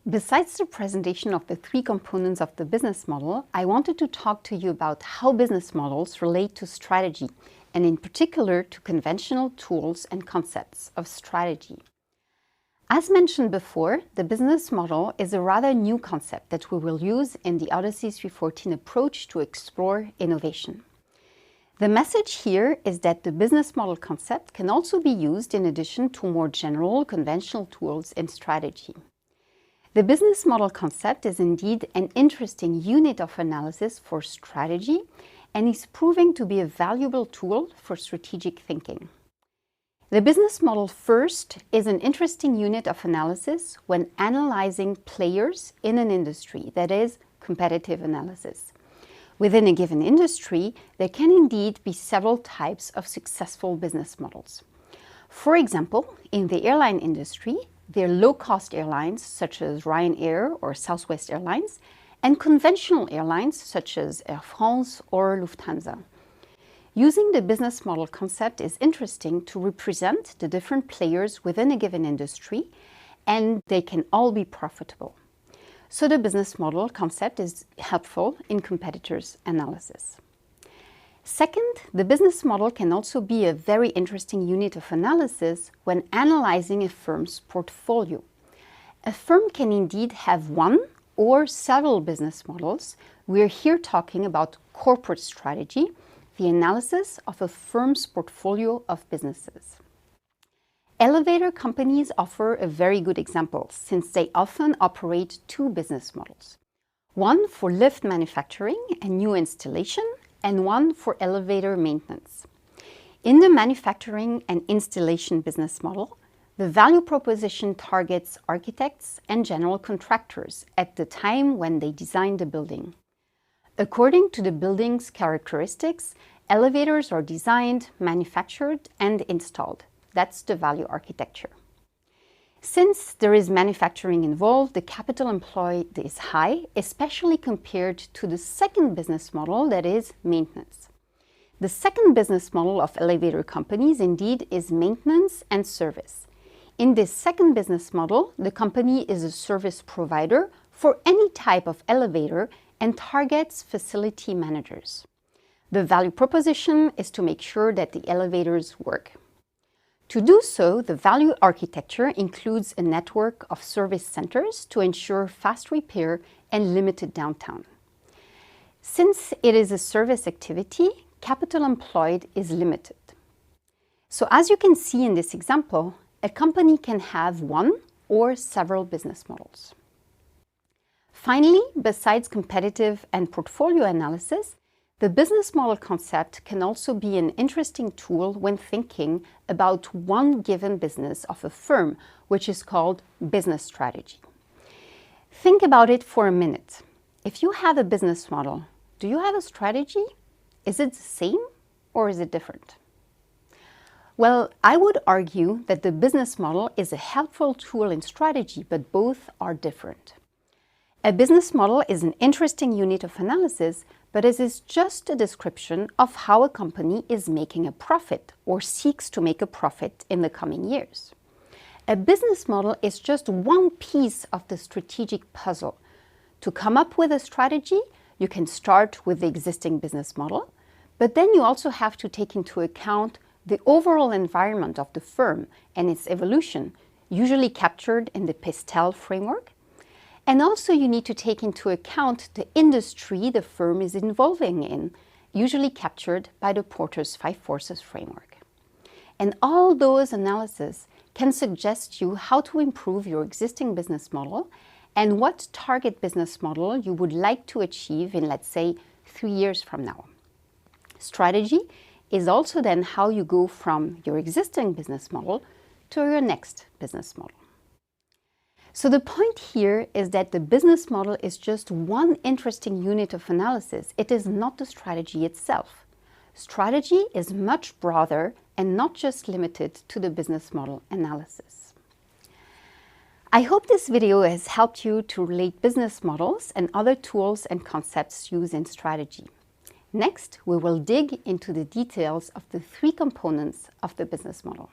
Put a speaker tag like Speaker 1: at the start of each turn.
Speaker 1: Besides the presentation of the three components of the business model, I wanted to talk to you about how business models relate to strategy, and in particular to conventional tools and concepts of strategy. As mentioned before, the business model is a rather new concept that we will use in the Odyssey 314 approach to explore innovation. The message here is that the business model concept can also be used in addition to more general conventional tools in strategy. The business model concept is indeed an interesting unit of analysis for strategy and is proving to be a valuable tool for strategic thinking. The business model first is an interesting unit of analysis when analyzing players in an industry, that is, competitive analysis. Within a given industry, there can indeed be several types of successful business models. For example, in the airline industry, there are low-cost airlines such as Ryanair or Southwest Airlines, and conventional airlines such as Air France or Lufthansa. Using the business model concept is interesting to represent the different players within a given industry, and they can all be profitable. So the business model concept is helpful in competitors' analysis. Second, the business model can also be a very interesting unit of analysis when analyzing a firm's portfolio. A firm can indeed have one or several business models. We're here talking about corporate strategy, the analysis of a firm's portfolio of businesses. Elevator companies offer a very good example since they often operate two business models. One for lift manufacturing and new installation, and one for elevator maintenance. In the manufacturing and installation business model, the value proposition targets architects and general contractors at the time when they design the building. According to the building's characteristics, elevators are designed, manufactured, and installed. That's the value architecture. Since there is manufacturing involved, the capital employed is high, especially compared to the second business model, that is maintenance. The second business model of elevator companies indeed is maintenance and service. In this second business model, the company is a service provider for any type of elevator and targets facility managers. The value proposition is to make sure that the elevators work. To do so, the value architecture includes a network of service centers to ensure fast repair and limited downtime. Since it is a service activity, capital employed is limited. So as you can see in this example, a company can have one or several business models. Finally, besides competitive and portfolio analysis, the business model concept can also be an interesting tool when thinking about one given business of a firm, which is called business strategy. Think about it for a minute. If you have a business model, do you have a strategy? Is it the same or is it different? Well, I would argue that the business model is a helpful tool in strategy, but both are different. A business model is an interesting unit of analysis, but it is just a description of how a company is making a profit or seeks to make a profit in the coming years. A business model is just one piece of the strategic puzzle. To come up with a strategy, you can start with the existing business model, but then you also have to take into account the overall environment of the firm and its evolution, usually captured in the Pastel framework. And also you need to take into account the industry the firm is involving in, usually captured by the Porter's 5 Forces framework. And all those analyses can suggest you how to improve your existing business model and what target business model you would like to achieve in, let's say, 3 years from now. Strategy is also then how you go from your existing business model to your next business model. So the point here is that the business model is just one interesting unit of analysis. It is not the strategy itself. Strategy is much broader and not just limited to the business model analysis. I hope this video has helped you to relate business models and other tools and concepts used in strategy. Next, we will dig into the details of the three components of the business model.